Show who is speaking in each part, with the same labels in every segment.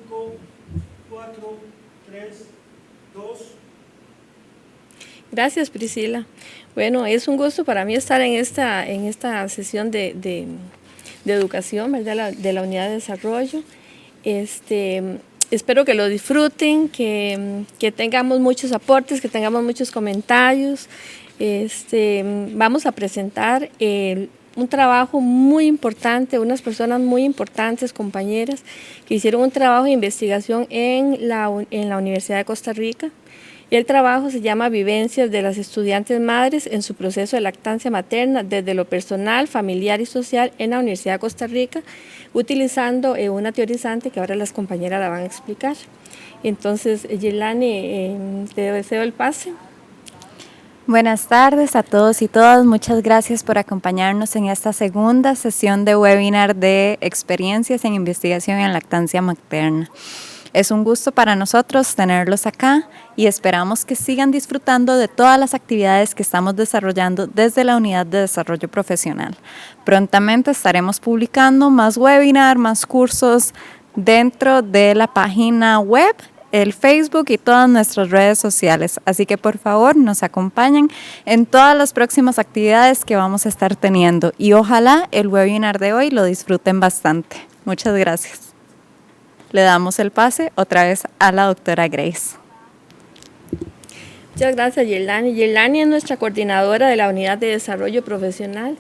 Speaker 1: 5, 4, 3, 2.
Speaker 2: Gracias, Priscila. Bueno, es un gusto para mí estar en esta sesión de educación, ¿verdad? De la unidad de desarrollo. Espero que lo disfruten, que tengamos muchos aportes, que tengamos muchos comentarios. Vamos a presentar un trabajo muy importante, unas personas muy importantes, compañeras, que hicieron un trabajo de investigación en la Universidad de Costa Rica. El trabajo se llama Vivencias de las estudiantes madres en su proceso de lactancia materna desde lo personal, familiar y social en la Universidad de Costa Rica, utilizando una teorizante que ahora las compañeras la van a explicar. Entonces, Yelani, te deseo el pase.
Speaker 3: Buenas tardes a todos y todas. Muchas gracias por acompañarnos en esta segunda sesión de webinar de experiencias en investigación en lactancia materna. Es un gusto para nosotros tenerlos acá y esperamos que sigan disfrutando de todas las actividades que estamos desarrollando desde la Unidad de Desarrollo Profesional. Prontamente estaremos publicando más webinar, más cursos dentro de la página web, el Facebook y todas nuestras redes sociales. Así que por favor nos acompañen en todas las próximas actividades que vamos a estar teniendo y ojalá el webinar de hoy lo disfruten bastante. Muchas gracias. Le damos el pase otra vez a la doctora Grace.
Speaker 2: Muchas gracias, Yelani. Yelani es nuestra coordinadora de la Unidad de Desarrollo Profesional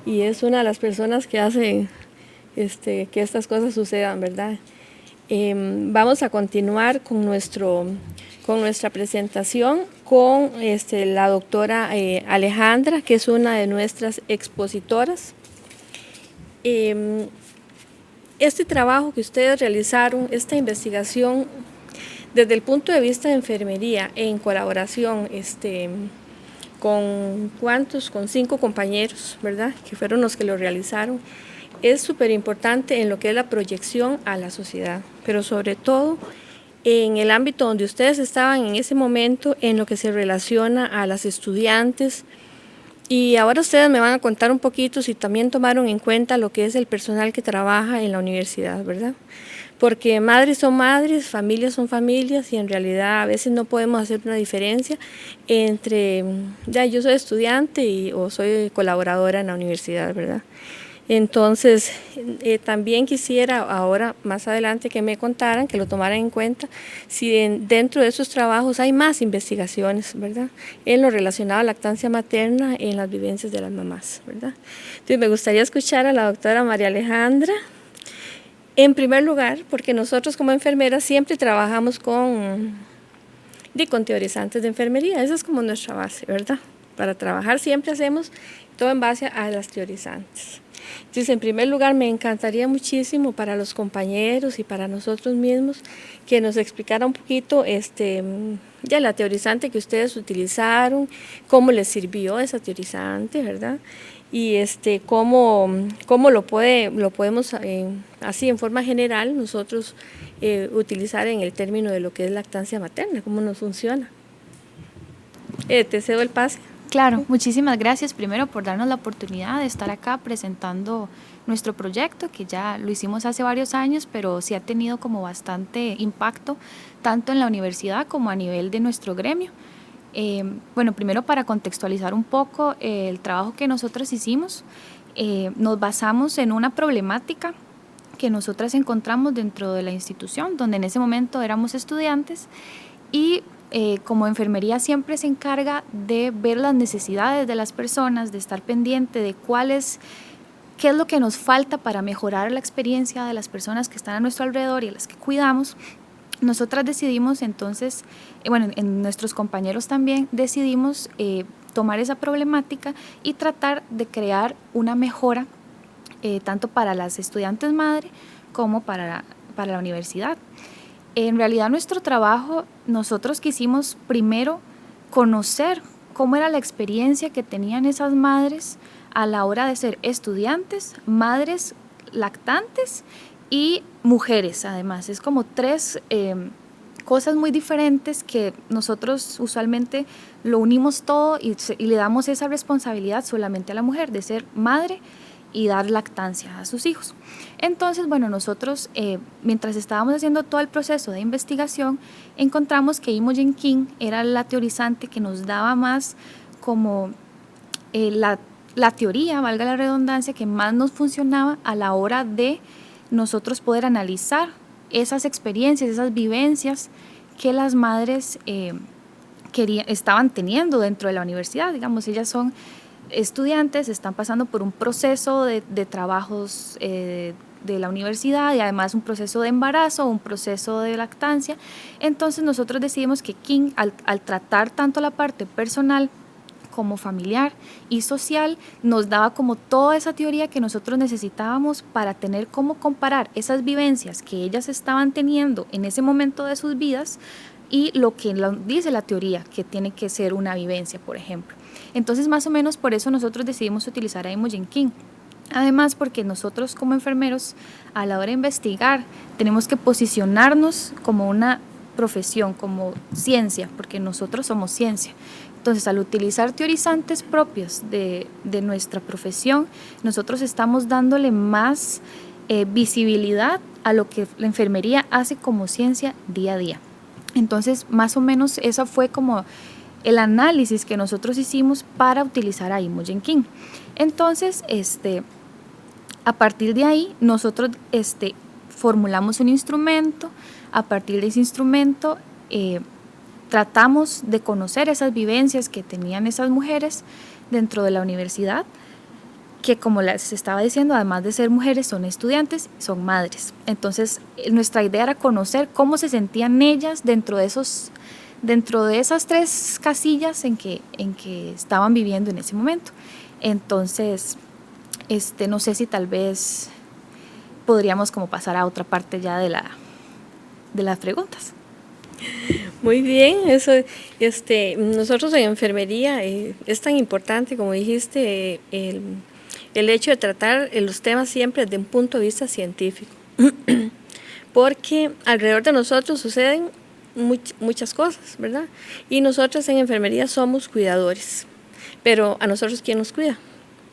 Speaker 2: y es una de las personas que hacen que estas cosas sucedan, ¿verdad? Vamos a continuar con nuestra presentación con la doctora Alejandra, que es una de nuestras expositoras. Este trabajo que ustedes realizaron, esta investigación, desde el punto de vista de enfermería, en colaboración con 5 compañeros, ¿verdad?, que fueron los que lo realizaron, es súper importante en lo que es la proyección a la sociedad, pero sobre todo en el ámbito donde ustedes estaban en ese momento, en lo que se relaciona a las estudiantes. Y ahora ustedes me van a contar un poquito si también tomaron en cuenta lo que es el personal que trabaja en la universidad, ¿verdad? Porque madres son madres, familias son familias y en realidad a veces no podemos hacer una diferencia entre, ya yo soy estudiante o soy colaboradora en la universidad, ¿verdad? Entonces, también quisiera ahora, más adelante, que me contaran, que lo tomaran en cuenta, si dentro de esos trabajos hay más investigaciones, ¿verdad?, en lo relacionado a lactancia materna, en las vivencias de las mamás, ¿verdad? Entonces, me gustaría escuchar a la doctora María Alejandra. En primer lugar, porque nosotros como enfermeras siempre trabajamos con teorizantes de enfermería, esa es como nuestra base, ¿verdad? Para trabajar siempre hacemos todo en base a las teorizantes. Entonces, en primer lugar, me encantaría muchísimo para los compañeros y para nosotros mismos que nos explicara un poquito ya la teorizante que ustedes utilizaron, cómo les sirvió esa teorizante, ¿verdad? Y cómo lo podemos, así en forma general, nosotros utilizar en el término de lo que es lactancia materna, cómo nos funciona. Te cedo el pase.
Speaker 4: Claro, muchísimas gracias primero por darnos la oportunidad de estar acá presentando nuestro proyecto, que ya lo hicimos hace varios años, pero sí ha tenido como bastante impacto, tanto en la universidad como a nivel de nuestro gremio. Bueno, primero para contextualizar un poco el trabajo que nosotros hicimos, nos basamos en una problemática que nosotras encontramos dentro de la institución, donde en ese momento éramos estudiantes y como enfermería siempre se encarga de ver las necesidades de las personas, de estar pendiente de qué es lo que nos falta para mejorar la experiencia de las personas que están a nuestro alrededor y a las que cuidamos. Nosotras decidimos entonces, en nuestros compañeros también decidimos tomar esa problemática y tratar de crear una mejora tanto para las estudiantes madre como para la universidad. En realidad nuestro trabajo, nosotros quisimos primero conocer cómo era la experiencia que tenían esas madres a la hora de ser estudiantes, madres lactantes y mujeres además. Es como 3 cosas muy diferentes que nosotros usualmente lo unimos todo y le damos esa responsabilidad solamente a la mujer de ser madre y dar lactancia a sus hijos. Entonces, bueno, nosotros mientras estábamos haciendo todo el proceso de investigación, encontramos que Imogen King era la teorizante que nos daba más como la teoría, valga la redundancia, que más nos funcionaba a la hora de nosotros poder analizar esas experiencias, esas vivencias que las madres estaban teniendo dentro de la universidad. Digamos, ellas son estudiantes, están pasando por un proceso de trabajos de la universidad y además un proceso de embarazo, un proceso de lactancia. Entonces nosotros decidimos que King, al tratar tanto la parte personal como familiar y social, nos daba como toda esa teoría que nosotros necesitábamos para tener cómo comparar esas vivencias que ellas estaban teniendo en ese momento de sus vidas y lo que dice la teoría, que tiene que ser una vivencia, por ejemplo. Entonces, más o menos por eso nosotros decidimos utilizar a Imogen King. Además, porque nosotros como enfermeros, a la hora de investigar, tenemos que posicionarnos como una profesión, como ciencia, porque nosotros somos ciencia. Entonces, al utilizar teorizantes propios de nuestra profesión, nosotros estamos dándole más visibilidad a lo que la enfermería hace como ciencia día a día. Entonces, más o menos, eso fue como el análisis que nosotros hicimos para utilizar a Imogen King. Entonces, a partir de ahí, nosotros formulamos un instrumento. A partir de ese instrumento, tratamos de conocer esas vivencias que tenían esas mujeres dentro de la universidad, que como les estaba diciendo, además de ser mujeres, son estudiantes, son madres. Entonces, nuestra idea era conocer cómo se sentían ellas dentro de esas 3 casillas en que estaban viviendo en ese momento. Entonces, no sé si tal vez podríamos como pasar a otra parte ya de las preguntas.
Speaker 2: Muy bien, eso, nosotros en enfermería es tan importante, como dijiste, el hecho de tratar los temas siempre desde un punto de vista científico, porque alrededor de nosotros suceden muchas cosas, ¿verdad? Y nosotros en enfermería somos cuidadores, pero a nosotros ¿quién nos cuida?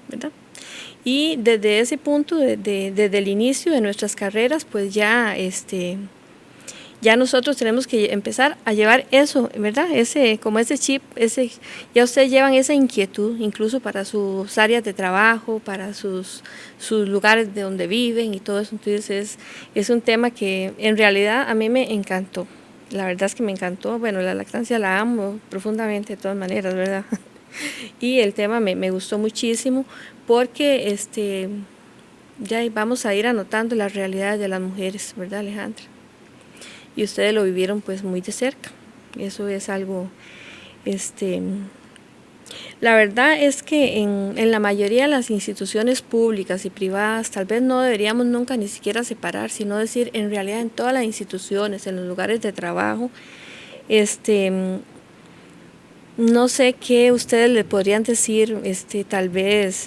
Speaker 2: ¿Verdad? Y desde ese punto, desde el inicio de nuestras carreras, pues ya nosotros tenemos que empezar a llevar eso, ¿verdad? Ese chip, ya ustedes llevan esa inquietud, incluso para sus áreas de trabajo, para sus lugares de donde viven y todo eso. Entonces es un tema que en realidad a mí me encantó. La verdad es que me encantó. Bueno, la lactancia la amo profundamente de todas maneras, ¿verdad? Y el tema me gustó muchísimo porque ya vamos a ir anotando las realidades de las mujeres, ¿verdad, Alejandra? Y ustedes lo vivieron pues muy de cerca. Eso es algo, la verdad es que en la mayoría de las instituciones públicas y privadas tal vez no deberíamos nunca ni siquiera separar, sino decir en realidad en todas las instituciones, en los lugares de trabajo, no sé qué ustedes le podrían decir, tal vez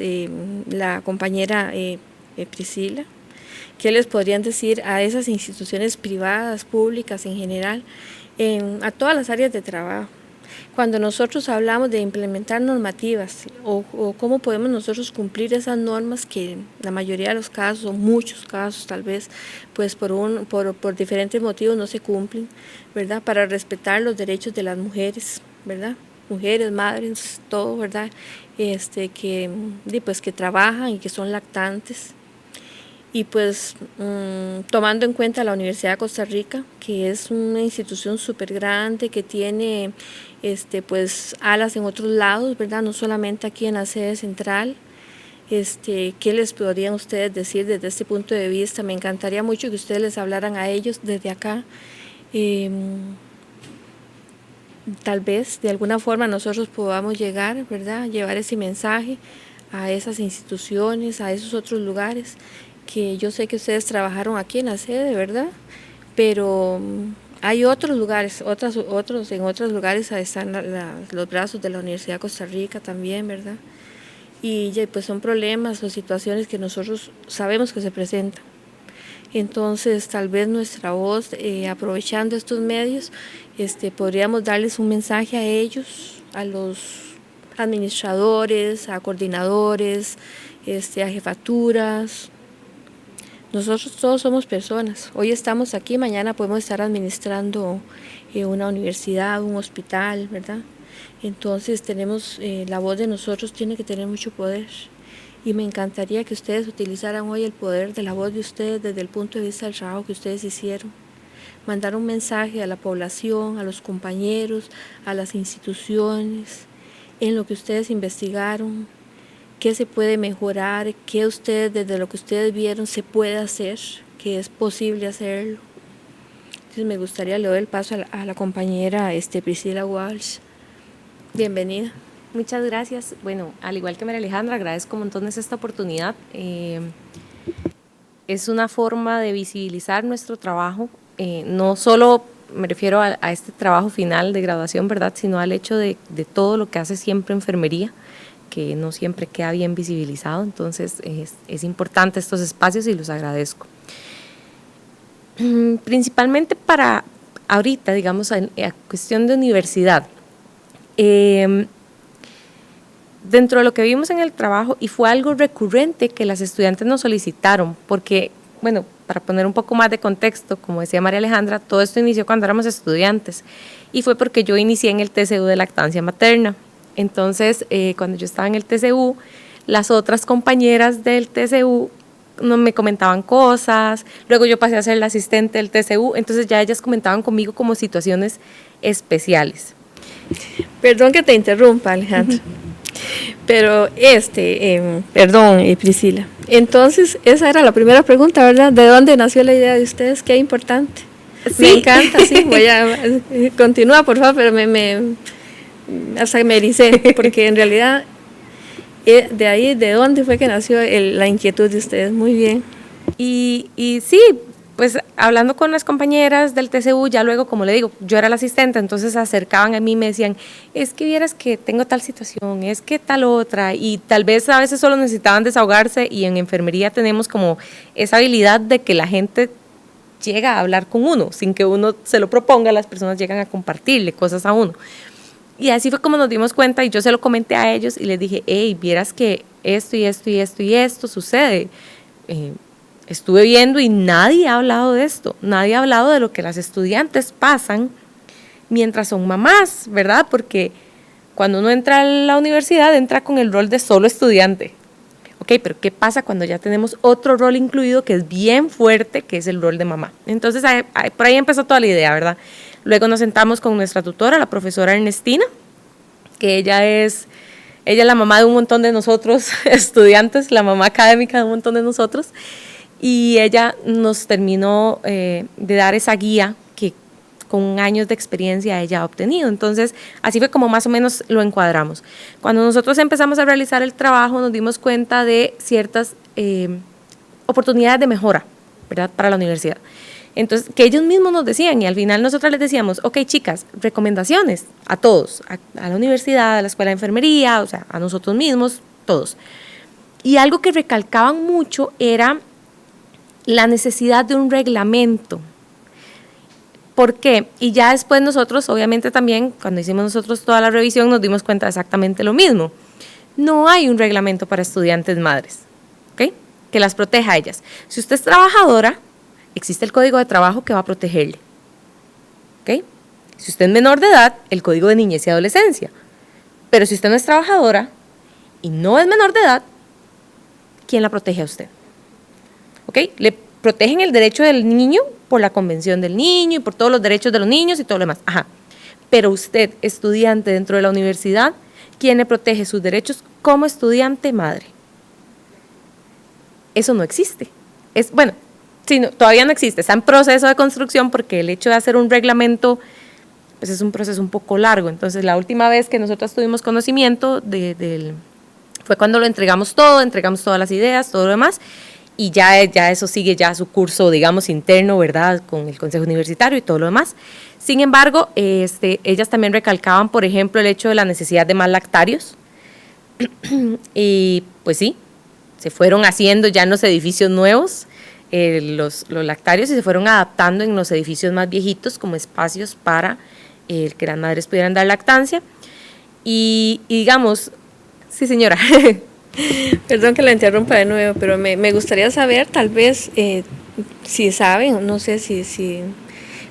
Speaker 2: la compañera Priscila, ¿qué les podrían decir a esas instituciones privadas, públicas en general, a todas las áreas de trabajo? Cuando nosotros hablamos de implementar normativas o cómo podemos nosotros cumplir esas normas que en la mayoría de los casos, o muchos casos tal vez, pues por diferentes motivos no se cumplen, ¿verdad? Para respetar los derechos de las mujeres, ¿verdad? Mujeres, madres, todo, ¿verdad? Que trabajan y que son lactantes. Y pues tomando en cuenta la Universidad de Costa Rica, que es una institución súper grande, que tiene pues alas en otros lados, ¿verdad? No solamente aquí en la sede central. ¿Qué les podrían ustedes decir desde este punto de vista? Me encantaría mucho que ustedes les hablaran a ellos desde acá. Tal vez de alguna forma nosotros podamos llegar, ¿verdad? Llevar ese mensaje a esas instituciones, a esos otros lugares, que yo sé que ustedes trabajaron aquí en la sede, ¿verdad? Pero hay otros lugares, en otros lugares están los brazos de la Universidad de Costa Rica también, ¿verdad? Y pues son problemas o situaciones que nosotros sabemos que se presentan. Entonces, tal vez nuestra voz, aprovechando estos medios, podríamos darles un mensaje a ellos, a los administradores, a coordinadores, a jefaturas. Nosotros todos somos personas. Hoy estamos aquí, mañana podemos estar administrando una universidad, un hospital, ¿verdad? Entonces la voz de nosotros tiene que tener mucho poder. Y me encantaría que ustedes utilizaran hoy el poder de la voz de ustedes desde el punto de vista del trabajo que ustedes hicieron. Mandar un mensaje a la población, a los compañeros, a las instituciones, en lo que ustedes investigaron, qué se puede mejorar, qué ustedes, desde lo que ustedes vieron, se puede hacer, que es posible hacerlo. Entonces me gustaría le doy el paso a la compañera Priscila Walsh. Bienvenida.
Speaker 5: Muchas gracias. Bueno, al igual que María Alejandra, agradezco montones esta oportunidad. Es una forma de visibilizar nuestro trabajo, no solo me refiero a este trabajo final de graduación, ¿verdad?, sino al hecho de todo lo que hace siempre enfermería, que no siempre queda bien visibilizado. Entonces es importante estos espacios y los agradezco. Principalmente para ahorita, digamos, a cuestión de universidad. Dentro de lo que vimos en el trabajo, y fue algo recurrente que las estudiantes nos solicitaron, porque, bueno, para poner un poco más de contexto, como decía María Alejandra, todo esto inició cuando éramos estudiantes, y fue porque yo inicié en el TCU de lactancia materna. Entonces, cuando yo estaba en el TCU, las otras compañeras del TCU me comentaban cosas, luego yo pasé a ser la asistente del TCU, entonces ya ellas comentaban conmigo como situaciones especiales.
Speaker 2: Perdón que te interrumpa, Alejandra. Pero perdón, Priscila. Entonces, esa era la primera pregunta, ¿verdad? ¿De dónde nació la idea de ustedes? Qué importante. Sí. Me encanta, sí. Continúa, por favor, pero hasta me ericé, porque en realidad, de ahí, ¿de dónde fue que nació la inquietud de ustedes? Muy bien.
Speaker 5: Y sí, pues hablando con las compañeras del TCU, ya luego, como le digo, yo era la asistente, entonces se acercaban a mí y me decían, es que vieras que tengo tal situación, es que tal otra, y tal vez a veces solo necesitaban desahogarse, y en enfermería tenemos como esa habilidad de que la gente llega a hablar con uno, sin que uno se lo proponga, las personas llegan a compartirle cosas a uno. Y así fue como nos dimos cuenta, y yo se lo comenté a ellos y les dije, hey, vieras que esto y esto y esto y esto sucede. Estuve viendo y nadie ha hablado de esto, nadie ha hablado de lo que las estudiantes pasan mientras son mamás, ¿verdad? Porque cuando uno entra a la universidad, entra con el rol de solo estudiante. Ok, pero ¿qué pasa cuando ya tenemos otro rol incluido que es bien fuerte, que es el rol de mamá? Entonces, por ahí empezó toda la idea, ¿verdad? Luego nos sentamos con nuestra tutora, la profesora Ernestina, que ella es la mamá de un montón de nosotros estudiantes, la mamá académica de un montón de nosotros, y ella nos terminó de dar esa guía que con años de experiencia ella ha obtenido. Entonces, así fue como más o menos lo encuadramos. Cuando nosotros empezamos a realizar el trabajo, nos dimos cuenta de ciertas oportunidades de mejora, ¿verdad?, para la universidad. Entonces, que ellos mismos nos decían, y al final nosotros les decíamos, ok, chicas, recomendaciones a todos, a la universidad, a la escuela de enfermería, o sea, a nosotros mismos, todos. Y algo que recalcaban mucho era la necesidad de un reglamento. ¿Por qué? Y ya después nosotros, obviamente también, cuando hicimos nosotros toda la revisión, nos dimos cuenta de exactamente lo mismo. No hay un reglamento para estudiantes madres, ¿ok?, que las proteja a ellas. Si usted es trabajadora, existe el Código de Trabajo que va a protegerle, ¿ok? Si usted es menor de edad, el Código de Niñez y Adolescencia. Pero si usted no es trabajadora y no es menor de edad, ¿quién la protege a usted? ¿Ok? Le protegen el derecho del niño por la Convención del Niño y por todos los derechos de los niños y todo lo demás. Ajá. Pero usted, estudiante dentro de la universidad, ¿quién le protege sus derechos como estudiante madre? Eso no existe. Sí, todavía no existe. Está en proceso de construcción porque el hecho de hacer un reglamento pues es un proceso un poco largo. Entonces, la última vez que nosotros tuvimos conocimiento fue cuando lo entregamos todas las ideas, todo lo demás, y ya eso sigue ya su curso, digamos, interno, ¿verdad?, con el Consejo Universitario y todo lo demás. Sin embargo, ellas también recalcaban, por ejemplo, el hecho de la necesidad de más lactarios. Y pues sí, se fueron haciendo ya en los edificios nuevos los lactarios y se fueron adaptando en los edificios más viejitos como espacios para que las madres pudieran dar lactancia. Y digamos, sí señora.
Speaker 2: Perdón que la interrumpa de nuevo, pero me gustaría saber, tal vez, si saben, no sé si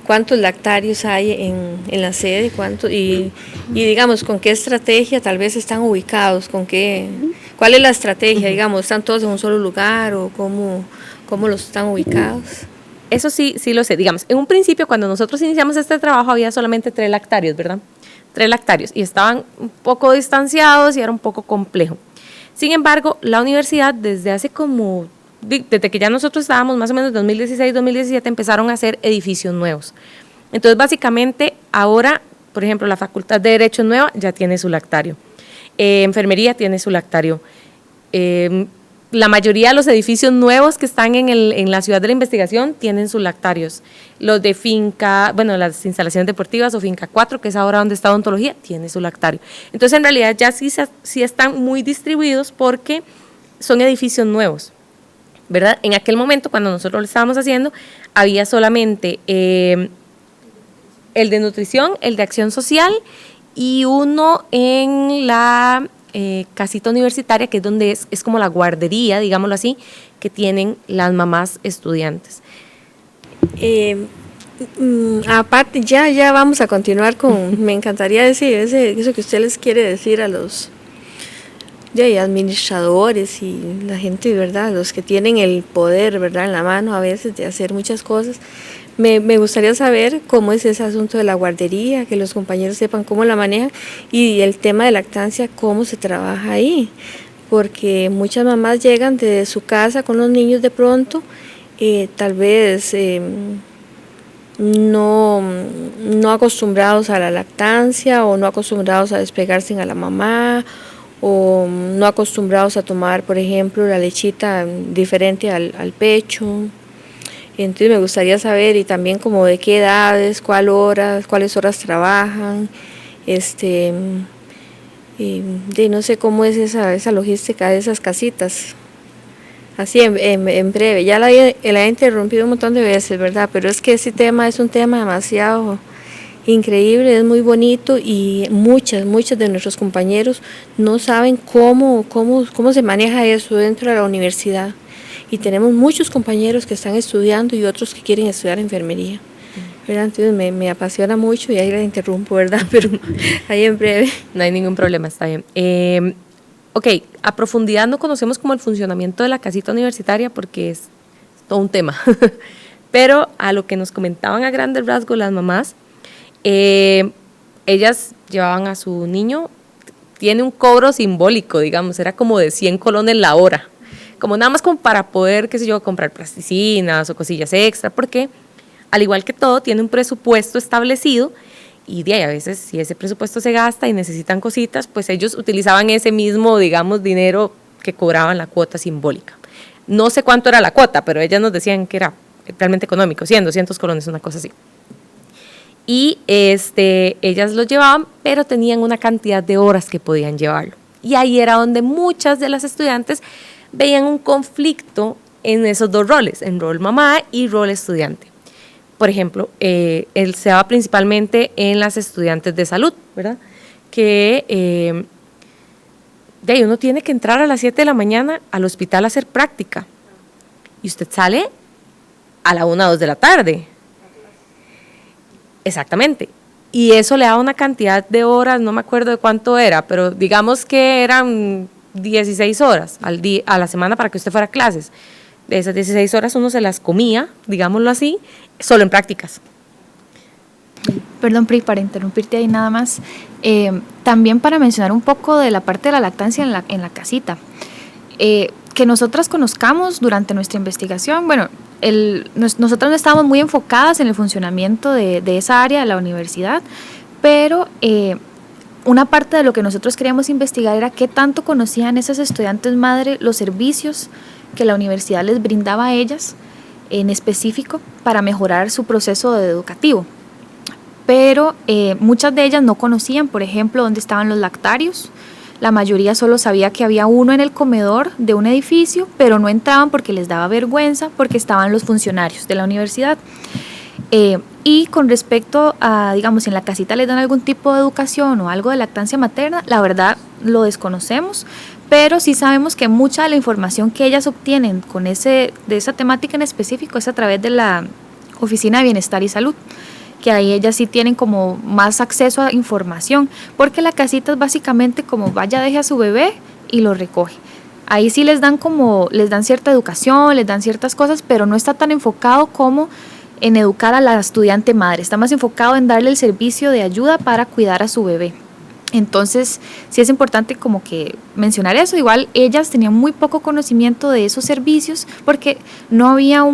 Speaker 2: cuántos lactarios hay en la sede, y digamos, con qué estrategia tal vez están ubicados, cuál es la estrategia, digamos, ¿están todos en un solo lugar o cómo los están ubicados?
Speaker 5: Eso sí lo sé. Digamos, en un principio, cuando nosotros iniciamos este trabajo, había solamente 3 lactarios, ¿verdad? 3 lactarios, y estaban un poco distanciados y era un poco complejo. Sin embargo, la universidad, desde que ya nosotros estábamos más o menos en 2016, 2017, empezaron a hacer edificios nuevos. Entonces, básicamente, ahora, por ejemplo, la Facultad de Derecho Nueva ya tiene su lactario. Enfermería tiene su lactario. La mayoría de los edificios nuevos que están en la ciudad de la investigación tienen sus lactarios. Los de finca, bueno, las instalaciones deportivas o finca 4, que es ahora donde está odontología, tiene su lactario. Entonces, en realidad ya sí están muy distribuidos porque son edificios nuevos, ¿verdad? En aquel momento, cuando nosotros lo estábamos haciendo, había solamente el de nutrición, el de acción social y uno en la casita universitaria, que es donde es como la guardería, digámoslo así, que tienen las mamás estudiantes.
Speaker 2: Aparte, ya vamos a continuar me encantaría decir eso que usted les quiere decir a los administradores y la gente, ¿verdad? Los que tienen el poder, ¿verdad? En la mano a veces de hacer muchas cosas. Me gustaría saber cómo es ese asunto de la guardería, que los compañeros sepan cómo la manejan, y el tema de lactancia, cómo se trabaja ahí, porque muchas mamás llegan de su casa con los niños de pronto, tal vez no acostumbrados a la lactancia o no acostumbrados a despegarse a la mamá, o no acostumbrados a tomar, por ejemplo, la lechita diferente al pecho. Entonces me gustaría saber, y también como de qué edades, cuáles horas trabajan, no sé cómo es esa logística de esas casitas. Así en breve, ya la he interrumpido un montón de veces, ¿verdad? Pero es que ese tema es un tema demasiado increíble, es muy bonito, y muchos de nuestros compañeros no saben cómo se maneja eso dentro de la universidad. Y tenemos muchos compañeros que están estudiando y otros que quieren estudiar enfermería, ¿verdad? Entonces me apasiona mucho y ahí la interrumpo, ¿verdad? Pero ahí en breve.
Speaker 5: No hay ningún problema, está bien. Ok, a profundidad no conocemos como el funcionamiento de la casita universitaria porque es todo un tema, pero a lo que nos comentaban a grandes rasgos las mamás, ellas llevaban a su niño, tiene un cobro simbólico, digamos, era como de 100 colones la hora, como nada más como para poder, qué sé yo, comprar plasticinas o cosillas extra, porque al igual que todo, tiene un presupuesto establecido, y de ahí a veces si ese presupuesto se gasta y necesitan cositas, pues ellos utilizaban ese mismo, digamos, dinero que cobraban la cuota simbólica. No sé cuánto era la cuota, pero ellas nos decían que era realmente económico, 100, 200 colones, una cosa así. Y ellas lo llevaban, pero tenían una cantidad de horas que podían llevarlo. Y ahí era donde muchas de las estudiantes veían un conflicto en esos dos roles, en rol mamá y rol estudiante. Por ejemplo, él se daba principalmente en las estudiantes de salud, ¿verdad? Que de ahí uno tiene que entrar a las 7 de la mañana al hospital a hacer práctica. Y usted sale a la 1 o 2 de la tarde. Exactamente. Y eso le da una cantidad de horas, no me acuerdo de cuánto era, pero digamos que eran 16 horas a la semana para que usted fuera a clases. De esas 16 horas uno se las comía, digámoslo así, solo en prácticas.
Speaker 4: Perdón, Pri, para interrumpirte ahí nada más. También para mencionar un poco de la parte de la lactancia en la casita. Que nosotras conozcamos durante nuestra investigación, bueno, nosotras no estábamos muy enfocadas en el funcionamiento de esa área de la universidad, pero una parte de lo que nosotros queríamos investigar era qué tanto conocían esas estudiantes madre los servicios que la universidad les brindaba a ellas en específico para mejorar su proceso educativo. Pero muchas de ellas no conocían, por ejemplo, dónde estaban los lactarios. La mayoría solo sabía que había uno en el comedor de un edificio, pero no entraban porque les daba vergüenza, porque estaban los funcionarios de la universidad. Y con respecto a, digamos, si en la casita les dan algún tipo de educación o algo de lactancia materna, la verdad lo desconocemos, pero sí sabemos que mucha de la información que ellas obtienen de esa temática en específico es a través de la Oficina de Bienestar y Salud, que ahí ellas sí tienen como más acceso a información, porque la casita es básicamente como vaya, deje a su bebé y lo recoge. Ahí sí les dan cierta educación, les dan ciertas cosas, pero no está tan enfocado como en educar a la estudiante madre, está más enfocado en darle el servicio de ayuda para cuidar a su bebé. Entonces, sí es importante como que mencionar eso. Igual ellas tenían muy poco conocimiento de esos servicios porque no había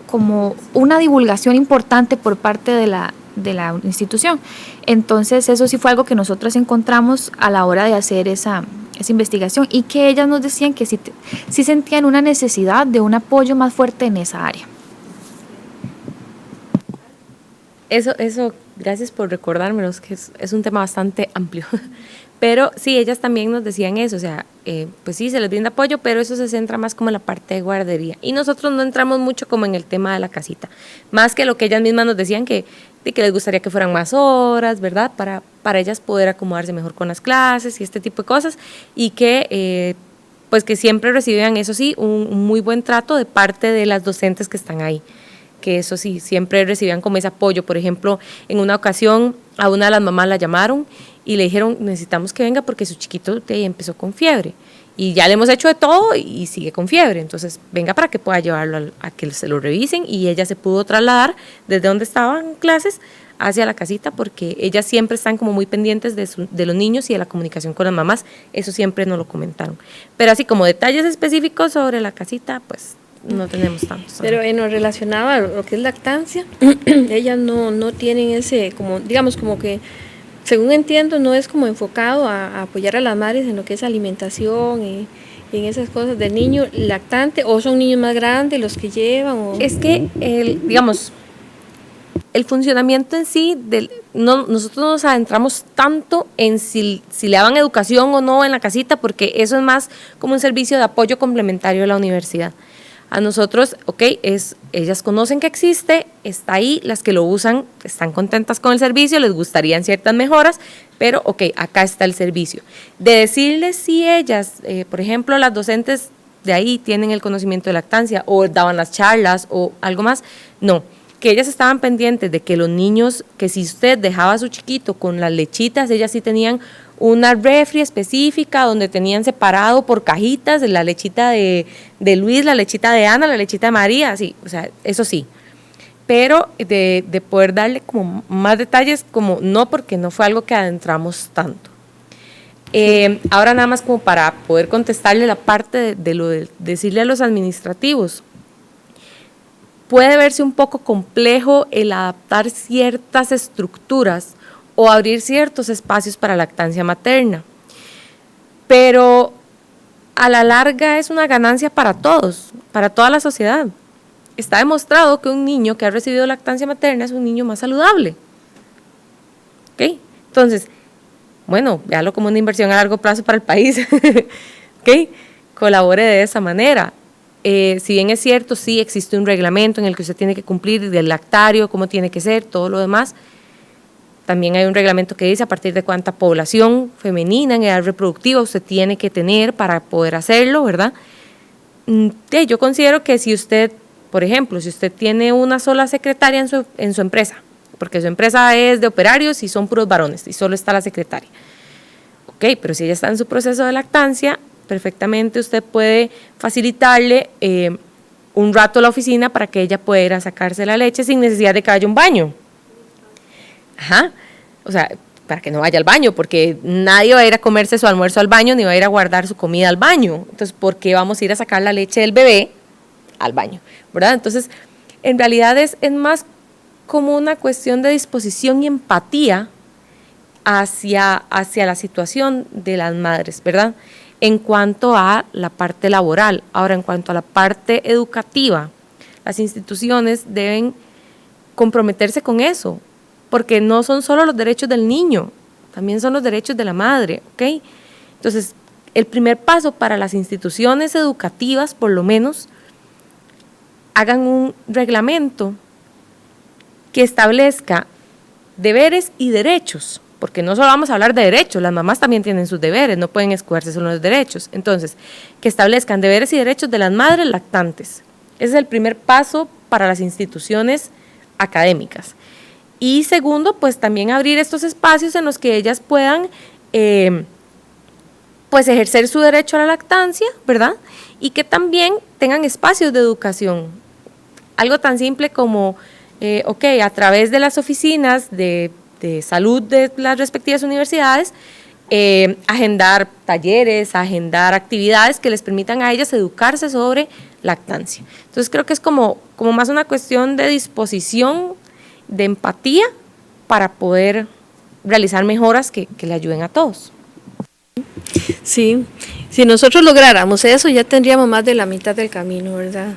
Speaker 4: como una divulgación importante por parte de la institución. Entonces, eso sí fue algo que nosotros encontramos a la hora de hacer esa investigación, y que ellas nos decían que sí sentían una necesidad de un apoyo más fuerte en esa área.
Speaker 5: Eso, gracias por recordármelo, que es un tema bastante amplio. Pero sí, ellas también nos decían eso, o sea, pues sí, se les brinda apoyo, pero eso se centra más como en la parte de guardería. Y nosotros no entramos mucho como en el tema de la casita, más que lo que ellas mismas nos decían que les gustaría que fueran más horas, ¿verdad? Para ellas poder acomodarse mejor con las clases y este tipo de cosas, y que pues que siempre recibían, eso sí, un muy buen trato de parte de las docentes que están ahí, que eso sí, siempre recibían como ese apoyo. Por ejemplo, en una ocasión a una de las mamás la llamaron y le dijeron, necesitamos que venga porque su chiquito empezó con fiebre y ya le hemos hecho de todo y sigue con fiebre, entonces venga para que pueda llevarlo a que se lo revisen. Y ella se pudo trasladar desde donde estaban clases hacia la casita, porque ellas siempre están como muy pendientes de los niños y de la comunicación con las mamás, eso siempre nos lo comentaron. Pero así como detalles específicos sobre la casita, pues no tenemos tantos.
Speaker 2: Pero en lo relacionado a lo que es lactancia, ellas no tienen ese, como digamos, como que, según entiendo, no es como enfocado a apoyar a las madres en lo que es alimentación y en esas cosas del niño lactante, o son niños más grandes los que llevan. O...
Speaker 5: Es que, digamos, el funcionamiento en sí, nosotros nos adentramos tanto en si le daban educación o no en la casita, porque eso es más como un servicio de apoyo complementario de la universidad. A nosotros, ellas conocen que existe, está ahí, las que lo usan están contentas con el servicio, les gustarían ciertas mejoras, pero acá está el servicio. De decirles si ellas, por ejemplo, las docentes de ahí tienen el conocimiento de lactancia o daban las charlas o algo más, no. Que ellas estaban pendientes de que los niños, que si usted dejaba a su chiquito con las lechitas, ellas sí tenían una refri específica donde tenían separado por cajitas la lechita de Luis, la lechita de Ana, la lechita de María, sí, o sea, eso sí. Pero de poder darle como más detalles, como no, porque no fue algo que adentramos tanto. Ahora nada más como para poder contestarle la parte de lo de decirle a los administrativos. Puede verse un poco complejo el adaptar ciertas estructuras o abrir ciertos espacios para lactancia materna, pero a la larga es una ganancia para todos, para toda la sociedad. Está demostrado que un niño que ha recibido lactancia materna es un niño más saludable. Entonces, bueno, véalo como una inversión a largo plazo para el país. Colabore de esa manera. Si bien es cierto, sí existe un reglamento en el que usted tiene que cumplir del lactario, cómo tiene que ser, todo lo demás. También hay un reglamento que dice a partir de cuánta población femenina en edad reproductiva usted tiene que tener para poder hacerlo, ¿verdad? Yo considero que si usted, por ejemplo, si usted tiene una sola secretaria en su empresa, porque su empresa es de operarios y son puros varones y solo está la secretaria, pero si ella está en su proceso de lactancia, perfectamente usted puede facilitarle un rato a la oficina para que ella pueda ir a sacarse la leche sin necesidad de que haya un baño. O sea, para que no vaya al baño, porque nadie va a ir a comerse su almuerzo al baño ni va a ir a guardar su comida al baño. Entonces, ¿por qué vamos a ir a sacar la leche del bebé al baño? ¿Verdad? Entonces, en realidad es más como una cuestión de disposición y empatía hacia la situación de las madres, ¿verdad? En cuanto a la parte laboral. Ahora, en cuanto a la parte educativa, las instituciones deben comprometerse con eso, porque no son solo los derechos del niño, también son los derechos de la madre, Entonces, el primer paso para las instituciones educativas, por lo menos, hagan un reglamento que establezca deberes y derechos porque no solo vamos a hablar de derechos, las mamás también tienen sus deberes, no pueden escudarse solo en los derechos. Entonces, que establezcan deberes y derechos de las madres lactantes. Ese es el primer paso para las instituciones académicas. Y segundo, pues también abrir estos espacios en los que ellas puedan pues ejercer su derecho a la lactancia, ¿verdad? Y que también tengan espacios de educación. Algo tan simple como, a través de las oficinas de salud de las respectivas universidades, agendar talleres, agendar actividades que les permitan a ellas educarse sobre lactancia. Entonces creo que es como más una cuestión de disposición, de empatía, para poder realizar mejoras que le ayuden a todos.
Speaker 2: Sí, si nosotros lográramos eso, ya tendríamos más de la mitad del camino, ¿verdad?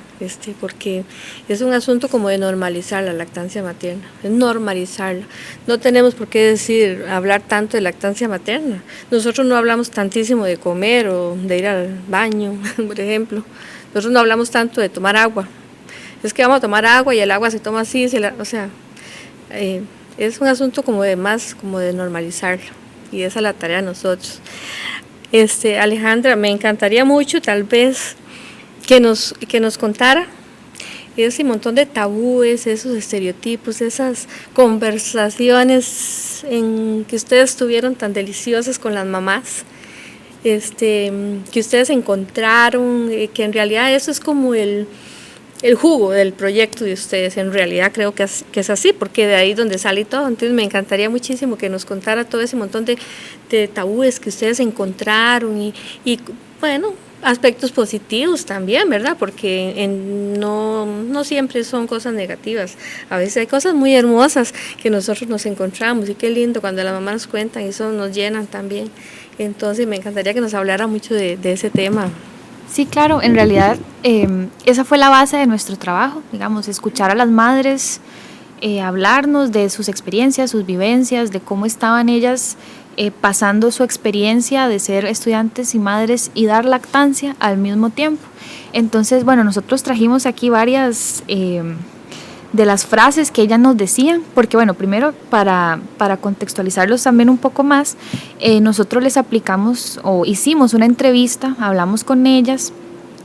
Speaker 2: Porque es un asunto como de normalizar la lactancia materna, es normalizarla. No tenemos por qué hablar tanto de lactancia materna. Nosotros no hablamos tantísimo de comer o de ir al baño, por ejemplo. Nosotros no hablamos tanto de tomar agua. Es que vamos a tomar agua y el agua se toma así, es un asunto como de normalizarlo, y esa es la tarea de nosotros. Alejandra, me encantaría mucho tal vez que nos contara ese montón de tabúes, esos estereotipos, esas conversaciones que ustedes tuvieron tan deliciosas con las mamás, que ustedes encontraron, que en realidad eso es como el jugo del proyecto de ustedes. En realidad creo que es así, porque de ahí es donde sale todo. Entonces me encantaría muchísimo que nos contara todo ese montón de tabúes que ustedes encontraron y bueno, aspectos positivos también, ¿verdad? Porque no siempre son cosas negativas, a veces hay cosas muy hermosas que nosotros nos encontramos, y qué lindo cuando las mamás nos cuentan, y eso nos llenan también. Entonces me encantaría que nos hablara mucho de ese tema.
Speaker 4: Sí, claro, en realidad esa fue la base de nuestro trabajo, digamos, escuchar a las madres, hablarnos de sus experiencias, sus vivencias, de cómo estaban ellas pasando su experiencia de ser estudiantes y madres y dar lactancia al mismo tiempo. Entonces, bueno, nosotros trajimos aquí varias de las frases que ellas nos decían, porque bueno, primero para contextualizarlos también un poco más, nosotros les aplicamos o hicimos una entrevista, hablamos con ellas,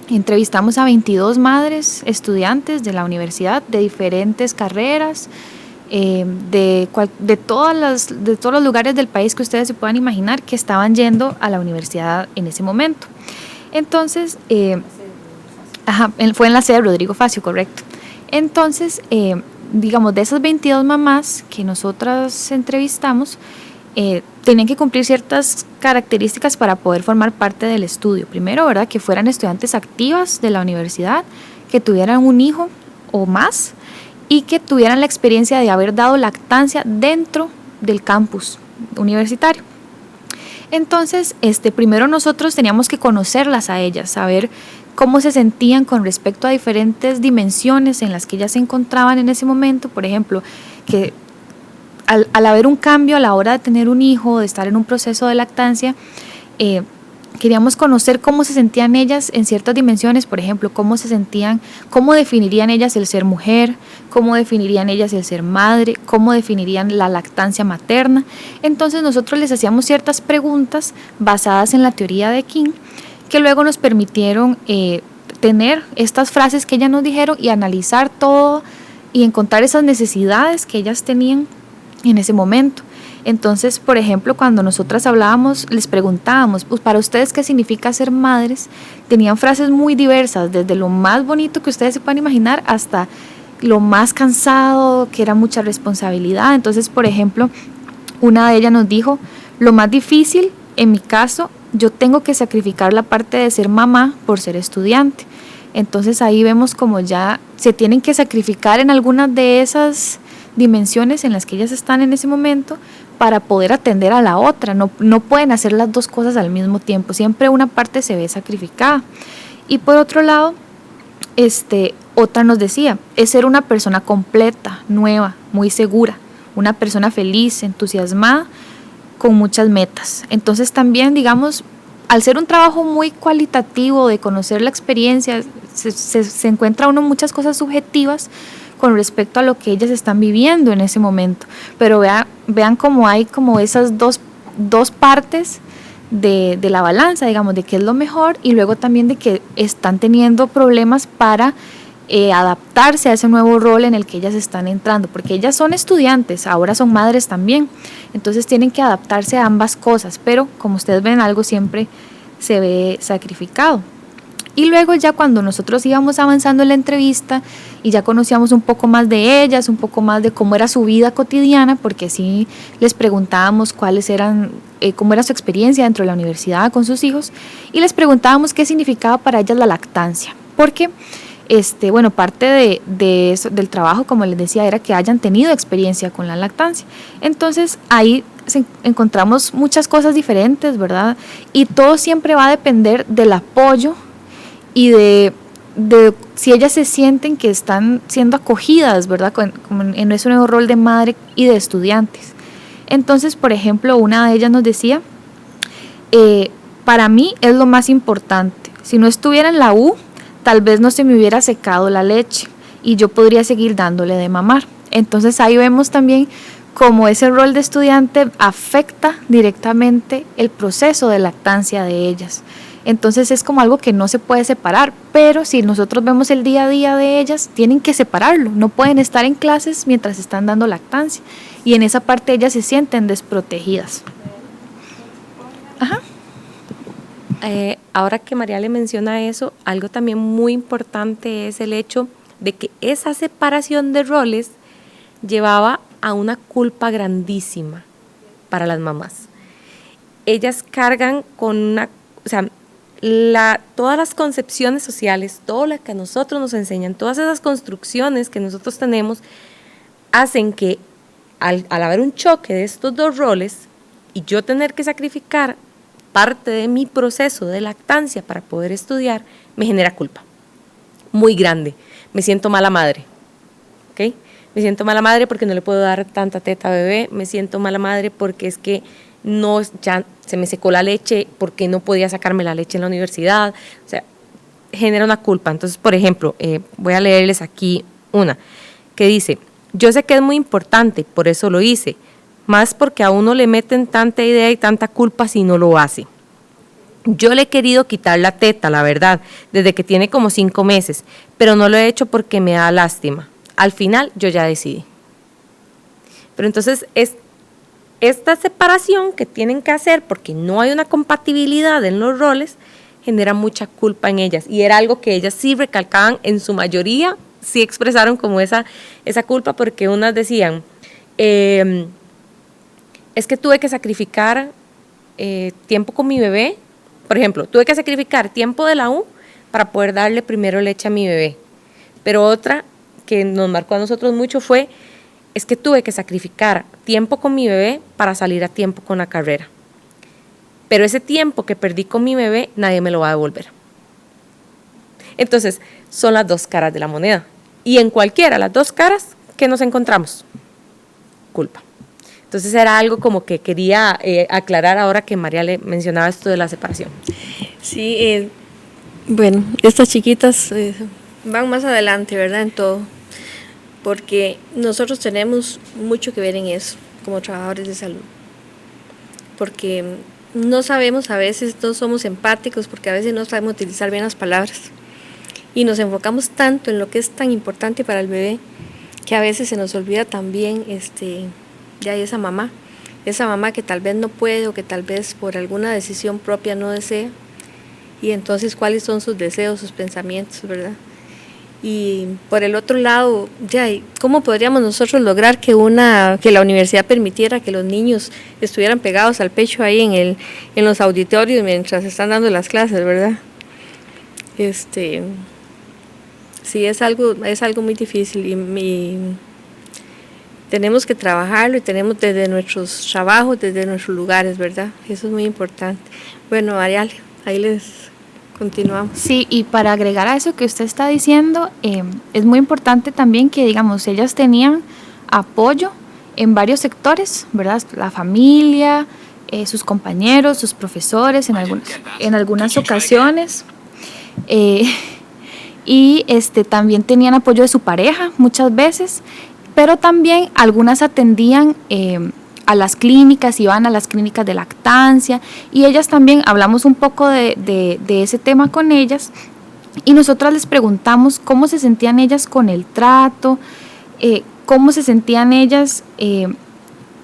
Speaker 4: entrevistamos a 22 madres estudiantes de la universidad de diferentes carreras, de todos los lugares del país que ustedes se puedan imaginar que estaban yendo a la universidad en ese momento. Entonces, fue en la sede de Rodrigo Facio, correcto. Entonces, digamos, de esas 22 mamás que nosotras entrevistamos, tenían que cumplir ciertas características para poder formar parte del estudio. Primero, ¿verdad?, que fueran estudiantes activas de la universidad, que tuvieran un hijo o más y que tuvieran la experiencia de haber dado lactancia dentro del campus universitario. Entonces, primero nosotros teníamos que conocerlas a ellas, saber cómo se sentían con respecto a diferentes dimensiones en las que ellas se encontraban en ese momento. Por ejemplo, que al haber un cambio a la hora de tener un hijo, de estar en un proceso de lactancia, queríamos conocer cómo se sentían ellas en ciertas dimensiones. Por ejemplo, cómo definirían ellas el ser mujer, cómo definirían ellas el ser madre, cómo definirían la lactancia materna. Entonces nosotros les hacíamos ciertas preguntas basadas en la teoría de King, que luego nos permitieron tener estas frases que ellas nos dijeron y analizar todo y encontrar esas necesidades que ellas tenían en ese momento. Entonces, por ejemplo, cuando nosotras hablábamos, les preguntábamos, pues para ustedes, ¿qué significa ser madres? Tenían frases muy diversas, desde lo más bonito que ustedes se puedan imaginar hasta lo más cansado, que era mucha responsabilidad. Entonces, por ejemplo, una de ellas nos dijo, lo más difícil, en mi caso, yo tengo que sacrificar la parte de ser mamá por ser estudiante. Entonces ahí vemos como ya se tienen que sacrificar en algunas de esas dimensiones en las que ellas están en ese momento para poder atender a la otra. No pueden hacer las dos cosas al mismo tiempo, siempre una parte se ve sacrificada. Y por otro lado, otra nos decía, es ser una persona completa, nueva, muy segura, una persona feliz, entusiasmada, con muchas metas. Entonces también, digamos, al ser un trabajo muy cualitativo de conocer la experiencia, se encuentra uno muchas cosas subjetivas, con respecto a lo que ellas están viviendo en ese momento. Pero vean cómo hay como esas dos partes de la balanza, digamos, de qué es lo mejor, y luego también de que están teniendo problemas para adaptarse a ese nuevo rol en el que ellas están entrando, porque ellas son estudiantes, ahora son madres también, entonces tienen que adaptarse a ambas cosas, pero como ustedes ven, algo siempre se ve sacrificado. Y luego ya cuando nosotros íbamos avanzando en la entrevista y ya conocíamos un poco más de ellas, un poco más de cómo era su vida cotidiana, porque sí les preguntábamos cuáles eran, cómo era su experiencia dentro de la universidad con sus hijos, y les preguntábamos qué significaba para ellas la lactancia, porque bueno, parte de eso, del trabajo, como les decía, era que hayan tenido experiencia con la lactancia. Entonces ahí encontramos muchas cosas diferentes, ¿verdad? Y todo siempre va a depender del apoyo y de si ellas se sienten que están siendo acogidas, ¿verdad? En ese nuevo rol de madre y de estudiantes. Entonces, por ejemplo, una de ellas nos decía, para mí es lo más importante. Si no estuviera en la U, tal vez no se me hubiera secado la leche y yo podría seguir dándole de mamar. Entonces ahí vemos también cómo ese rol de estudiante afecta directamente el proceso de lactancia de ellas. Entonces es como algo que no se puede separar, pero si nosotros vemos el día a día de ellas, tienen que separarlo, no pueden estar en clases mientras están dando lactancia, y en esa parte ellas se sienten desprotegidas. Ajá.
Speaker 5: Ahora que María le menciona eso, algo también muy importante es el hecho de que esa separación de roles llevaba a una culpa grandísima para las mamás. Ellas cargan con una, o sea, todas las concepciones sociales, todo lo que a nosotros nos enseñan, todas esas construcciones que nosotros tenemos, hacen que al haber un choque de estos dos roles y yo tener que sacrificar parte de mi proceso de lactancia para poder estudiar, me genera culpa muy grande. Me siento mala madre, ¿ok? Me siento mala madre porque no le puedo dar tanta teta a bebé, me siento mala madre porque es que no, ya se me secó la leche, porque no podía sacarme la leche en la universidad, o sea, genera una culpa. Entonces, por ejemplo, voy a leerles aquí una que dice, yo sé que es muy importante, por eso lo hice, más porque a uno le meten tanta idea y tanta culpa si no lo hace. Yo le he querido quitar la teta, la verdad, desde que tiene como 5 meses, pero no lo he hecho porque me da lástima. Al final, yo ya decidí. Pero entonces, esta separación que tienen que hacer, porque no hay una compatibilidad en los roles, genera mucha culpa en ellas. Y era algo que ellas sí recalcaban, en su mayoría, sí expresaron como esa culpa, porque unas decían, es que tuve que sacrificar tiempo con mi bebé. Por ejemplo, tuve que sacrificar tiempo de la U para poder darle primero leche a mi bebé. Pero otra que nos marcó a nosotros mucho fue, es que tuve que sacrificar tiempo con mi bebé para salir a tiempo con la carrera. Pero ese tiempo que perdí con mi bebé, nadie me lo va a devolver. Entonces, son las dos caras de la moneda. Y en cualquiera, las dos caras, ¿qué nos encontramos? Culpa. Entonces era algo como que quería aclarar ahora que María le mencionaba esto de la separación.
Speaker 2: Sí, bueno, estas chiquitas van más adelante, ¿verdad? En todo, porque nosotros tenemos mucho que ver en eso, como trabajadores de salud, porque no sabemos, a veces no somos empáticos, porque a veces no sabemos utilizar bien las palabras, y nos enfocamos tanto en lo que es tan importante para el bebé, que a veces se nos olvida también ya esa mamá que tal vez no puede o que tal vez por alguna decisión propia no desea, y entonces cuáles son sus deseos, sus pensamientos, ¿verdad? Y por el otro lado, ¿cómo podríamos nosotros lograr que la universidad permitiera que los niños estuvieran pegados al pecho ahí en los auditorios mientras están dando las clases, ¿verdad? Sí, es algo muy difícil y tenemos que trabajarlo, y tenemos desde nuestros trabajos, desde nuestros lugares, ¿verdad? Eso es muy importante. Bueno, Ariel, ahí les continuamos.
Speaker 4: Sí, y para agregar a eso que usted está diciendo, es muy importante también que, digamos, ellas tenían apoyo en varios sectores, ¿verdad? La familia, sus compañeros, sus profesores, en algunas ocasiones. y también tenían apoyo de su pareja muchas veces, pero también algunas atendían a las clínicas, iban a las clínicas de lactancia, y ellas también, hablamos un poco de ese tema con ellas, y nosotras les preguntamos cómo se sentían ellas con el trato, cómo se sentían ellas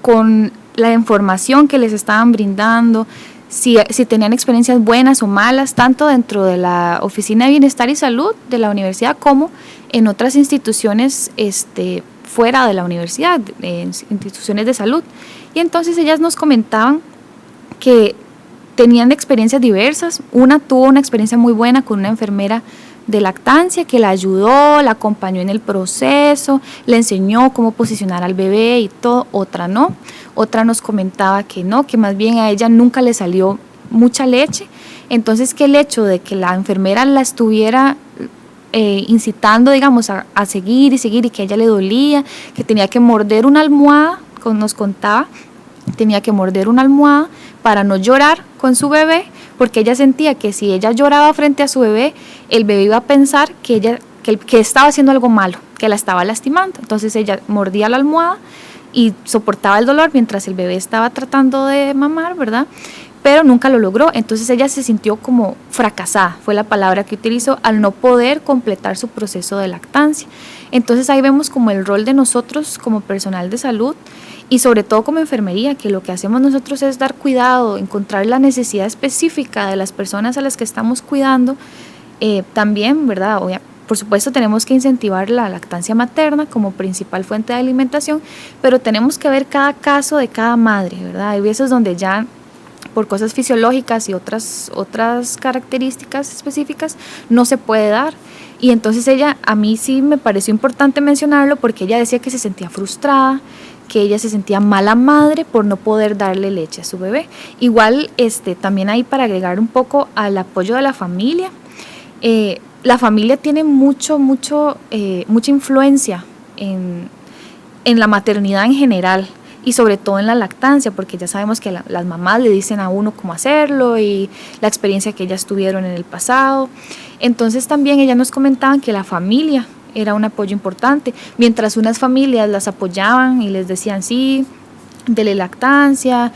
Speaker 4: con la información que les estaban brindando, si tenían experiencias buenas o malas, tanto dentro de la Oficina de Bienestar y Salud de la universidad como en otras instituciones fuera de la universidad, en instituciones de salud. Y entonces ellas nos comentaban que tenían experiencias diversas. Una tuvo una experiencia muy buena con una enfermera de lactancia que la ayudó, la acompañó en el proceso, le enseñó cómo posicionar al bebé y todo. Otra no. Otra nos comentaba que no, que más bien a ella nunca le salió mucha leche. Entonces, que el hecho de que la enfermera la estuviera incitando, digamos, a seguir y que a ella le dolía, que tenía que morder una almohada, nos contaba, tenía que morder una almohada para no llorar con su bebé, porque ella sentía que si ella lloraba frente a su bebé, el bebé iba a pensar que estaba haciendo algo malo, que la estaba lastimando. Entonces ella mordía la almohada y soportaba el dolor mientras el bebé estaba tratando de mamar, ¿verdad? Pero nunca lo logró. Entonces ella se sintió como fracasada, fue la palabra que utilizó, al no poder completar su proceso de lactancia. Entonces ahí vemos como el rol de nosotros como personal de salud y sobre todo como enfermería, que lo que hacemos nosotros es dar cuidado, encontrar la necesidad específica de las personas a las que estamos cuidando. También, ¿verdad? Por supuesto tenemos que incentivar la lactancia materna como principal fuente de alimentación, pero tenemos que ver cada caso de cada madre, ¿verdad? Hay veces donde ya por cosas fisiológicas y otras características específicas no se puede dar. Y entonces ella, a mí sí me pareció importante mencionarlo porque ella decía que se sentía frustrada, que ella se sentía mala madre por no poder darle leche a su bebé. Igual también ahí para agregar un poco al apoyo de la familia. La familia tiene mucha influencia en la maternidad en general y sobre todo en la lactancia, porque ya sabemos que las mamás le dicen a uno cómo hacerlo y la experiencia que ellas tuvieron en el pasado. Entonces también ellas nos comentaban que la familia era un apoyo importante, mientras unas familias las apoyaban y les decían sí, dele lactancia,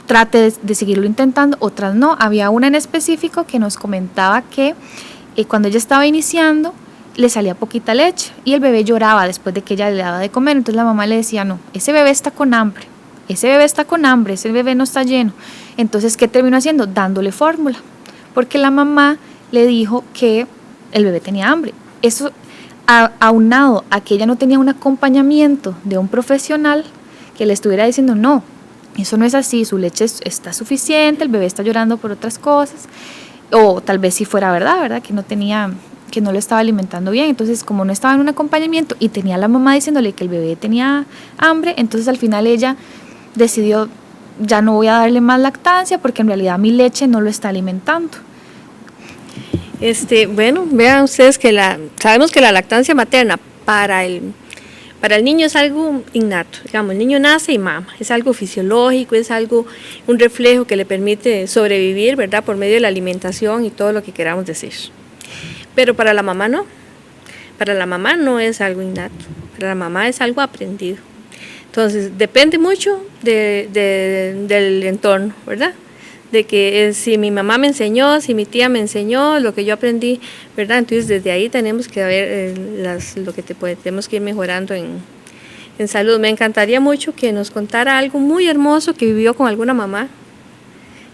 Speaker 4: trate de seguirlo intentando, otras no. Había una en específico que nos comentaba que cuando ella estaba iniciando le salía poquita leche y el bebé lloraba después de que ella le daba de comer. Entonces la mamá le decía, no, ese bebé está con hambre, ese bebé no está lleno. Entonces, ¿qué terminó haciendo? Dándole fórmula, porque la mamá le dijo que el bebé tenía hambre. Eso aunado a que ella no tenía un acompañamiento de un profesional que le estuviera diciendo, no, eso no es así, su leche está suficiente, el bebé está llorando por otras cosas, o tal vez si fuera verdad, que no lo estaba alimentando bien. Entonces, como no estaba en un acompañamiento y tenía la mamá diciéndole que el bebé tenía hambre, entonces al final ella decidió, ya no voy a darle más lactancia porque en realidad mi leche no lo está alimentando.
Speaker 2: Bueno, vean ustedes que sabemos que la lactancia materna para el niño es algo innato, digamos, el niño nace y mama, es algo fisiológico, es un reflejo que le permite sobrevivir, ¿verdad?, por medio de la alimentación y todo lo que queramos decir. Pero para la mamá no es algo innato, para la mamá es algo aprendido. Entonces, depende mucho del entorno, ¿verdad? De que si mi mamá me enseñó, si mi tía me enseñó, lo que yo aprendí, ¿verdad? Entonces, desde ahí tenemos que ver lo que tenemos que ir mejorando en salud. Me encantaría mucho que nos contara algo muy hermoso que vivió con alguna mamá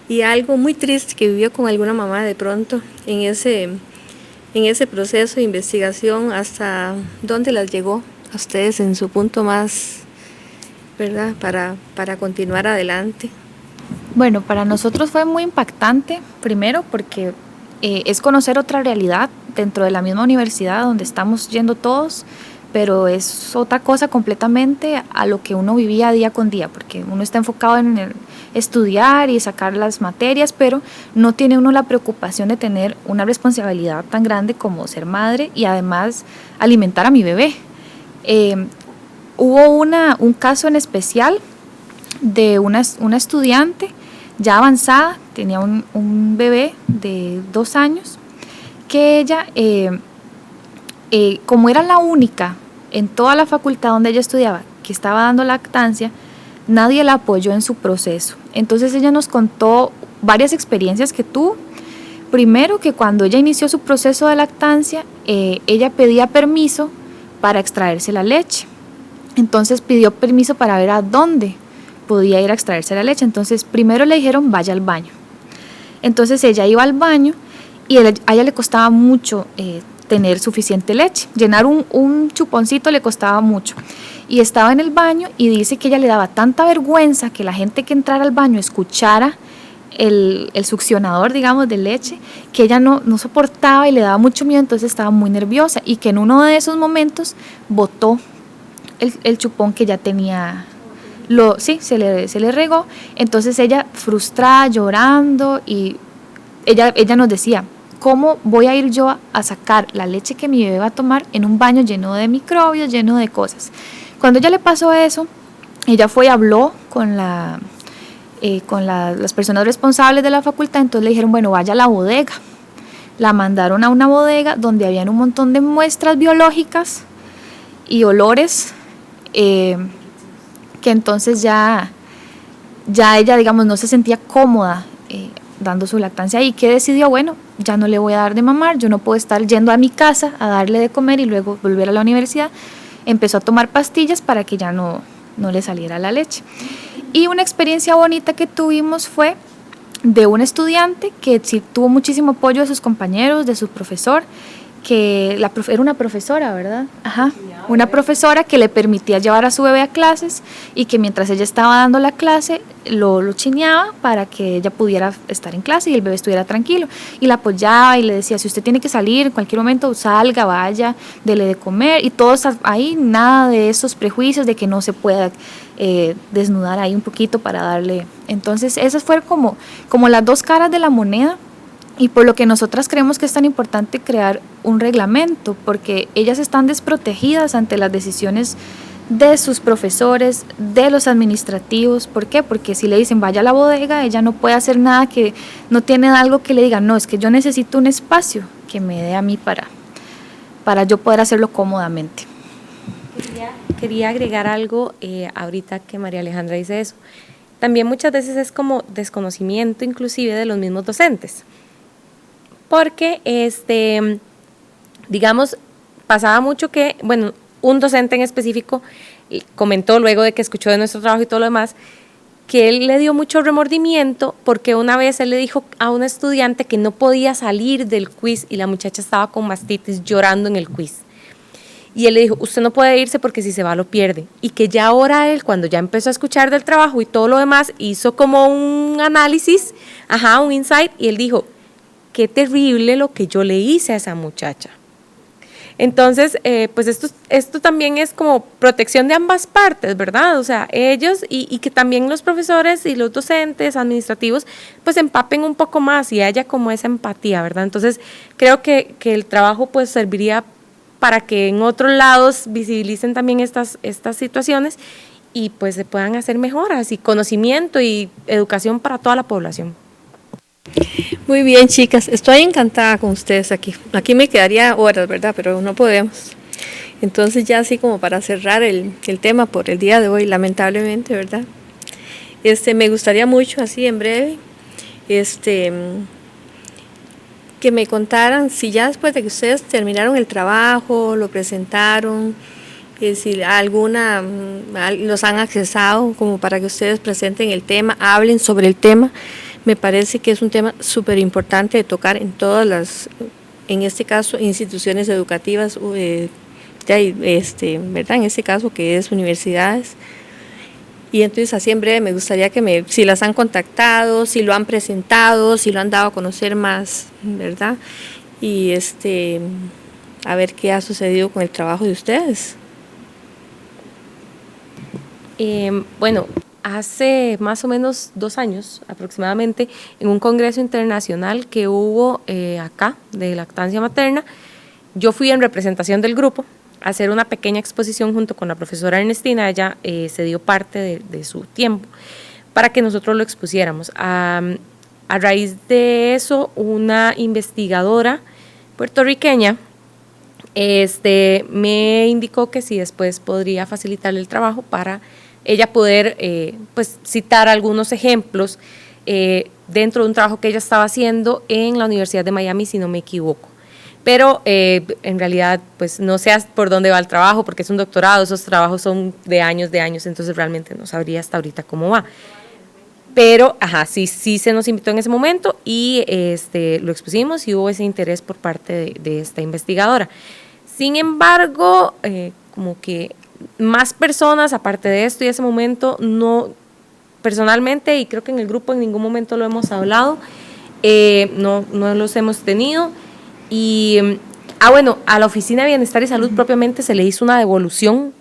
Speaker 2: y algo muy triste que vivió con alguna mamá de pronto en ese proceso de investigación, hasta dónde las llegó a ustedes en su punto más, ¿verdad?, para continuar adelante.
Speaker 4: Bueno, para nosotros fue muy impactante, primero porque es conocer otra realidad dentro de la misma universidad donde estamos yendo todos, pero es otra cosa completamente a lo que uno vivía día con día, porque uno está enfocado en estudiar y sacar las materias, pero no tiene uno la preocupación de tener una responsabilidad tan grande como ser madre y además alimentar a mi bebé. Hubo un caso en especial de una estudiante ya avanzada, tenía un bebé de 2 años, que ella, como era la única en toda la facultad donde ella estudiaba que estaba dando lactancia, nadie la apoyó en su proceso. Entonces ella nos contó varias experiencias que tuvo. Primero, que cuando ella inició su proceso de lactancia, ella pedía permiso para extraerse la leche. Entonces pidió permiso para ver a dónde podía ir a extraerse la leche. Entonces primero le dijeron vaya al baño. Entonces ella iba al baño y a ella le costaba mucho tener suficiente leche. Llenar un chuponcito le costaba mucho. Y estaba en el baño y dice que ella le daba tanta vergüenza que la gente que entrara al baño escuchara el succionador, digamos, de leche, que ella no soportaba y le daba mucho miedo, entonces estaba muy nerviosa y que en uno de esos momentos botó el chupón que ya tenía, se le regó. Entonces ella frustrada, llorando, y ella nos decía, ¿cómo voy a ir yo a sacar la leche que mi bebé va a tomar en un baño lleno de microbios, lleno de cosas? Cuando ella le pasó eso, ella fue y habló con las personas responsables de la facultad. Entonces le dijeron, bueno, vaya a la bodega. La mandaron a una bodega donde habían un montón de muestras biológicas y olores, que entonces ya ella, digamos, no se sentía cómoda dando su lactancia ahí, que decidió, bueno, ya no le voy a dar de mamar, yo no puedo estar yendo a mi casa a darle de comer y luego volver a la universidad. Empezó a tomar pastillas para que ya no le saliera la leche. Y una experiencia bonita que tuvimos fue de un estudiante que sí tuvo muchísimo apoyo de sus compañeros, de su profesor, que era una profesora, ¿verdad? Ajá, una profesora que le permitía llevar a su bebé a clases y que mientras ella estaba dando la clase lo chineaba para que ella pudiera estar en clase y el bebé estuviera tranquilo, y la apoyaba y le decía, si usted tiene que salir en cualquier momento, salga, vaya, dele de comer, y todos ahí, nada de esos prejuicios de que no se pueda desnudar ahí un poquito para darle. Entonces esas fueron como las dos caras de la moneda. Y por lo que nosotras creemos que es tan importante crear un reglamento, porque ellas están desprotegidas ante las decisiones de sus profesores, de los administrativos. ¿Por qué? Porque si le dicen vaya a la bodega, ella no puede hacer nada, que no tiene algo que le diga, no, es que yo necesito un espacio que me dé a mí para yo poder hacerlo cómodamente.
Speaker 5: Quería agregar algo ahorita que María Alejandra dice eso. También muchas veces es como desconocimiento inclusive de los mismos docentes. Porque, digamos, pasaba mucho que, bueno, un docente en específico comentó luego de que escuchó de nuestro trabajo y todo lo demás, que él le dio mucho remordimiento porque una vez él le dijo a una estudiante que no podía salir del quiz y la muchacha estaba con mastitis llorando en el quiz. Y él le dijo, usted no puede irse porque si se va lo pierde. Y que ya ahora él, cuando ya empezó a escuchar del trabajo y todo lo demás, hizo como un análisis, un insight, y él dijo, qué terrible lo que yo le hice a esa muchacha. Entonces, pues esto también es como protección de ambas partes, ¿verdad? O sea, ellos y que también los profesores y los docentes administrativos pues empapen un poco más y haya como esa empatía, ¿verdad? Entonces, creo que el trabajo pues serviría para que en otros lados visibilicen también estas situaciones y pues se puedan hacer mejoras y conocimiento y educación para toda la población.
Speaker 2: Muy bien, chicas, estoy encantada con ustedes aquí. Aquí me quedaría horas, ¿verdad? Pero no podemos. Entonces ya así como para cerrar el tema por el día de hoy, lamentablemente, ¿verdad? Me gustaría mucho, así en breve, que me contaran si ya después de que ustedes terminaron el trabajo, lo presentaron, si los han accesado como para que ustedes presenten el tema, hablen sobre el tema. Me parece que es un tema súper importante de tocar en todas las, en este caso, instituciones educativas, ¿verdad? En este caso que es universidades. Y entonces así en breve me gustaría que si las han contactado, si lo han presentado, si lo han dado a conocer más, ¿verdad? Y a ver qué ha sucedido con el trabajo de ustedes.
Speaker 5: Bueno, hace más o menos 2 años aproximadamente, en un congreso internacional que hubo acá de lactancia materna, yo fui en representación del grupo a hacer una pequeña exposición junto con la profesora Ernestina. Ella se dio parte de su tiempo para que nosotros lo expusiéramos. A raíz de eso, una investigadora puertorriqueña, me indicó que sí, después podría facilitarle el trabajo para ella poder pues, citar algunos ejemplos dentro de un trabajo que ella estaba haciendo en la Universidad de Miami, si no me equivoco. Pero en realidad, pues no sé por dónde va el trabajo, porque es un doctorado, esos trabajos son de años, entonces realmente no sabría hasta ahorita cómo va. Pero, sí se nos invitó en ese momento y lo expusimos y hubo ese interés por parte de esta investigadora. Sin embargo, como que más personas, aparte de esto y ese momento, no, personalmente, y creo que en el grupo en ningún momento lo hemos hablado, no los hemos tenido. Y, bueno, a la Oficina de Bienestar y Salud propiamente se le hizo una devolución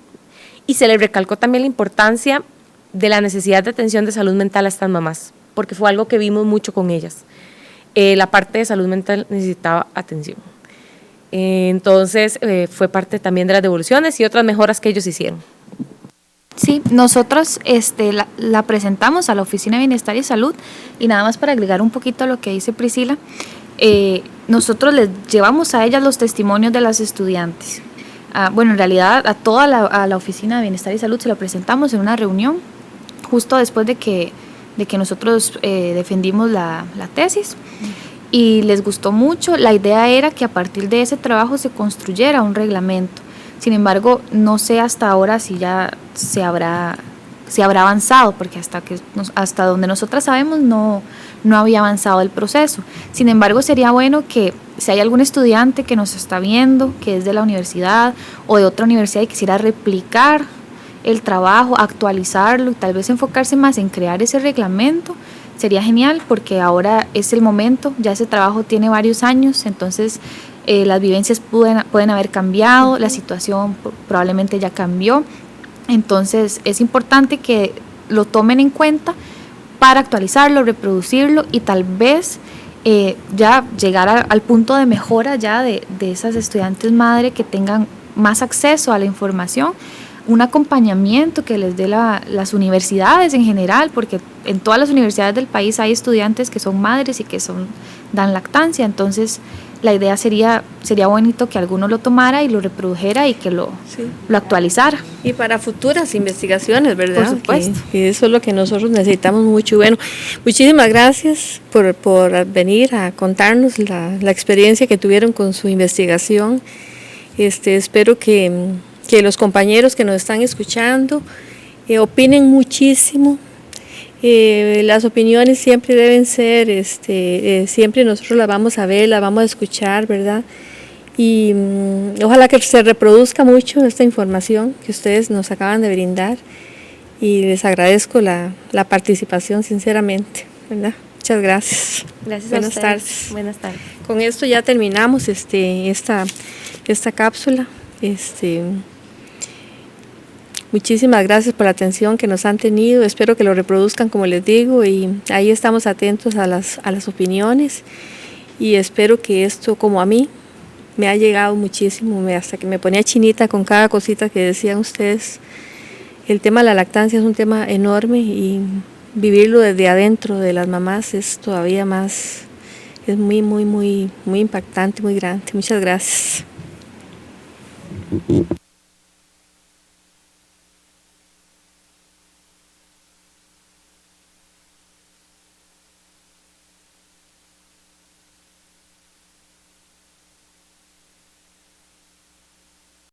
Speaker 5: y se le recalcó también la importancia de la necesidad de atención de salud mental a estas mamás, porque fue algo que vimos mucho con ellas. La parte de salud mental necesitaba atención. Entonces, fue parte también de las devoluciones y otras mejoras que ellos hicieron.
Speaker 4: Sí, nosotros la presentamos a la Oficina de Bienestar y Salud y nada más para agregar un poquito a lo que dice Priscila, nosotros les llevamos a ellas los testimonios de las estudiantes. Bueno, en realidad a la Oficina de Bienestar y Salud se lo presentamos en una reunión justo después de que nosotros defendimos la tesis y les gustó mucho. La idea era que a partir de ese trabajo se construyera un reglamento. Sin embargo, no sé hasta ahora si ya se habrá avanzado, porque hasta donde nosotras sabemos no había avanzado el proceso. Sin embargo, sería bueno que si hay algún estudiante que nos está viendo, que es de la universidad o de otra universidad y quisiera replicar el trabajo, actualizarlo y tal vez enfocarse más en crear ese reglamento, sería genial, porque ahora es el momento, ya ese trabajo tiene varios años, entonces las vivencias pueden haber cambiado, la situación probablemente ya cambió, entonces es importante que lo tomen en cuenta para actualizarlo, reproducirlo y tal vez ya llegar al punto de mejora ya de esas estudiantes madre que tengan más acceso a la información, un acompañamiento que les dé las universidades en general, porque en todas las universidades del país hay estudiantes que son madres y que dan lactancia, entonces la idea sería bonito que alguno lo tomara y lo reprodujera y que lo actualizara.
Speaker 2: Y para futuras investigaciones, ¿verdad?
Speaker 4: Por supuesto.
Speaker 2: Que eso es lo que nosotros necesitamos mucho. Bueno, muchísimas gracias por venir a contarnos la experiencia que tuvieron con su investigación. Espero que los compañeros que nos están escuchando opinen muchísimo. Las opiniones siempre deben ser, siempre nosotros las vamos a ver, las vamos a escuchar, ¿verdad? Y ojalá que se reproduzca mucho esta información que ustedes nos acaban de brindar y les agradezco la participación sinceramente, ¿verdad? Muchas gracias.
Speaker 4: Gracias
Speaker 2: Buenas
Speaker 4: a ustedes.
Speaker 2: tardes.
Speaker 4: Buenas tardes.
Speaker 2: Con esto ya terminamos esta cápsula. Muchísimas gracias por la atención que nos han tenido, espero que lo reproduzcan como les digo y ahí estamos atentos a las opiniones y espero que esto, como a mí, me ha llegado muchísimo, hasta que me ponía chinita con cada cosita que decían ustedes. El tema de la lactancia es un tema enorme y vivirlo desde adentro de las mamás es todavía más, es muy, muy, muy, muy impactante, muy grande. Muchas gracias.